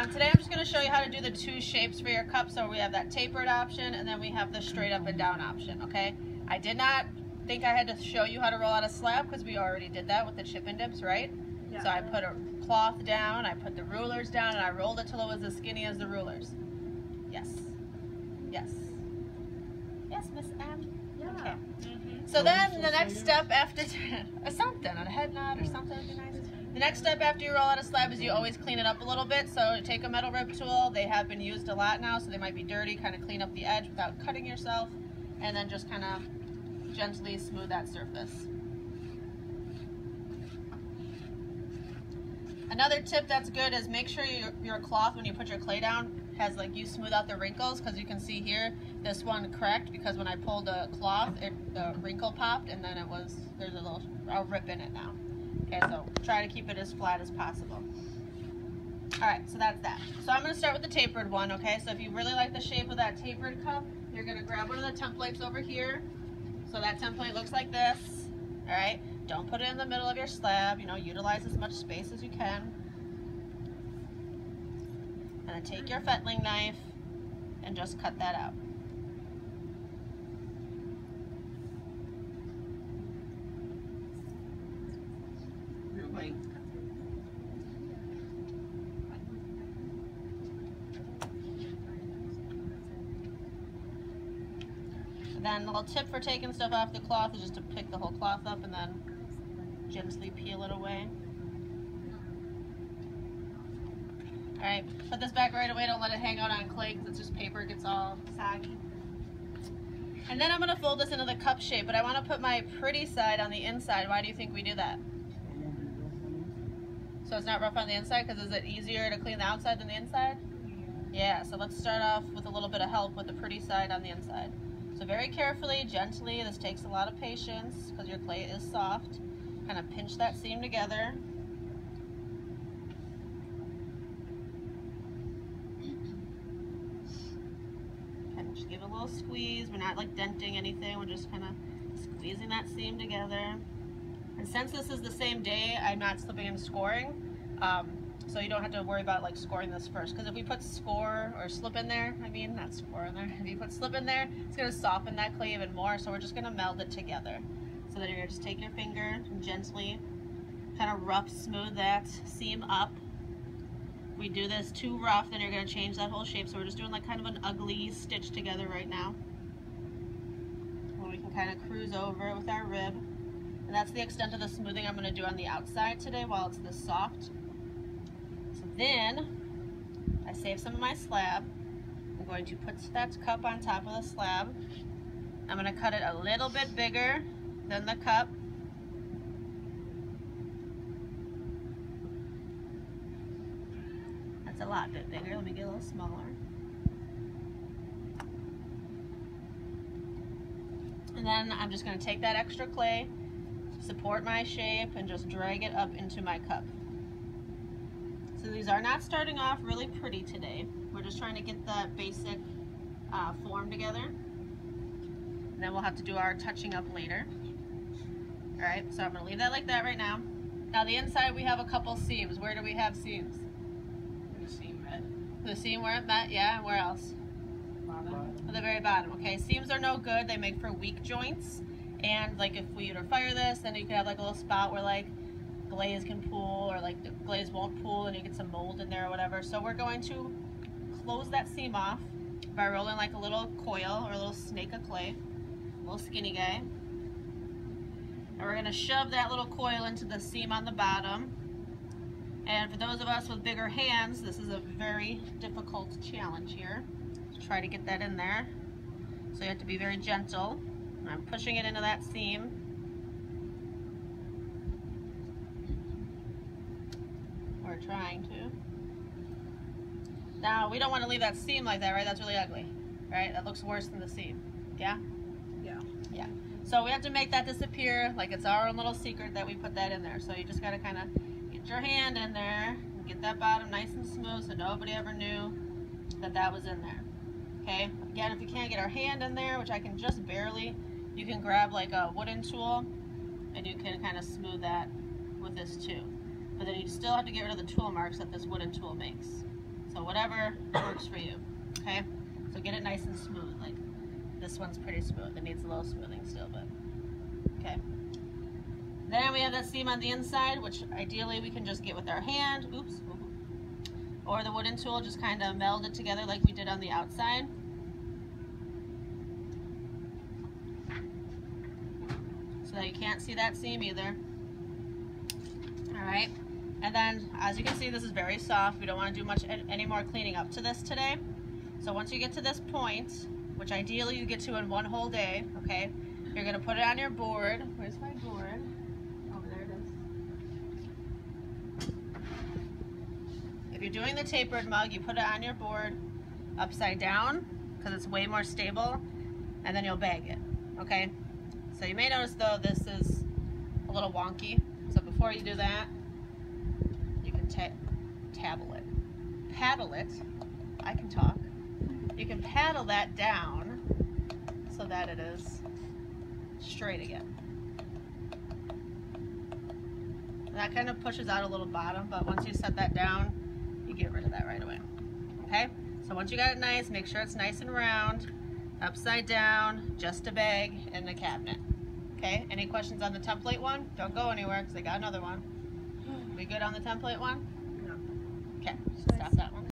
Today I'm just going to show you how to do the two shapes for your cup. So we have that tapered option and then we have the straight up and down option, okay? I did not think I had to show you how to roll out a slab because we already did that with the chip and dips, right? Yeah. So I put a cloth down, I put the rulers down, and I rolled it till it was as skinny as the rulers. Yes. Yes. Yes, Miss M. Yeah. Okay. So then the next step after something, a head nod or something would be nice. The next step after you roll out a slab is you always clean it up a little bit. So take a metal rip tool. They have been used a lot now, so they might be dirty. Kind of clean up the edge without cutting yourself, and then just kind of gently smooth that surface. Another tip that's good is make sure your cloth, when you put your clay down, has like you smooth out the wrinkles, because you can see here this one cracked because when I pulled the cloth, the wrinkle popped, and then there's a rip in it now. Okay, so try to keep it as flat as possible. Alright, so that's that. So I'm going to start with the tapered one, okay? So if you really like the shape of that tapered cup, you're going to grab one of the templates over here. So that template looks like this, alright? Don't put it in the middle of your slab, utilize as much space as you can. And then take your fettling knife and just cut that out. Then a little tip for taking stuff off the cloth is just to pick the whole cloth up and then gently peel it away. Alright, put this back right away, don't let it hang out on clay because it's just paper, it gets all soggy. And then I'm going to fold this into the cup shape, but I want to put my pretty side on the inside. Why do you think we do that? So it's not rough on the inside, because is it easier to clean the outside than the inside? Yeah, so let's start off with a little bit of help with the pretty side on the inside. So very carefully, gently, this takes a lot of patience because your clay is soft. Kind of pinch that seam together. Kind of just give it a little squeeze. We're not like denting anything, we're just kind of squeezing that seam together. And since this is the same day, I'm not slipping and scoring. So you don't have to worry about like scoring this first, because if we put score or slip in there, not score in there, if you put slip in there, it's going to soften that clay even more, so we're just going to meld it together. So then you're going to just take your finger and gently kind of rough smooth that seam up. If we do this too rough, then you're going to change that whole shape, so we're just doing like kind of an ugly stitch together right now. And we can kind of cruise over it with our rib. And that's the extent of the smoothing I'm going to do on the outside today while it's this soft. So then, I save some of my slab. I'm going to put that cup on top of the slab. I'm going to cut it a little bit bigger than the cup. That's a lot bit bigger. Let me get a little smaller. And then I'm just going to take that extra clay, support my shape, and just drag it up into my cup. So these are not starting off really pretty today. We're just trying to get that basic form together. And then we'll have to do our touching up later. Alright, so I'm going to leave that like that right now. Now the inside we have a couple seams. Where do we have seams? The seam met. The seam where it met, yeah, and where else? Bottom. At the very bottom, okay. Seams are no good, they make for weak joints. And like if we were to fire this, then you could have like a little spot where like glaze can pool, or like the glaze won't pool and you get some mold in there or whatever. So we're going to close that seam off by rolling like a little coil or a little snake of clay, a little skinny guy. And we're going to shove that little coil into the seam on the bottom. And for those of us with bigger hands, this is a very difficult challenge here to try to get that in there. So you have to be very gentle. I'm pushing it into that seam. We're trying to. Now, we don't want to leave that seam like that, right? That's really ugly, right? That looks worse than the seam. Yeah? Yeah. Yeah. So we have to make that disappear like it's our own little secret that we put that in there. So you just got to kind of get your hand in there and get that bottom nice and smooth so nobody ever knew that that was in there. Okay? Again, if you can't get our hand in there, which I can just barely, you can grab like a wooden tool and you can kind of smooth that with this too. But then you still have to get rid of the tool marks that this wooden tool makes. So whatever works for you, okay? So get it nice and smooth. Like this one's pretty smooth. It needs a little smoothing still, but okay. Then we have that seam on the inside, which ideally we can just get with our hand, oops, or the wooden tool, just kind of meld it together like we did on the outside. So that you can't see that seam either. All right, and then as you can see, this is very soft. We don't want to do much any more cleaning up to this today. So once you get to this point, which ideally you get to in one whole day, okay, you're gonna put it on your board. Where's my board? Over there it is. If you're doing the tapered mug, you put it on your board upside down because it's way more stable, and then you'll bag it, okay? So you may notice though this is a little wonky. So before you do that, you can paddle it. I can talk. You can paddle that down so that it is straight again. And that kind of pushes out a little bottom, but once you set that down, you get rid of that right away. Okay? So once you got it nice, make sure it's nice and round, upside down, just a bag in the cabinet. Okay? Any questions on the template one? Don't go anywhere because I got another one. We good on the template one? No. Okay, stop that one.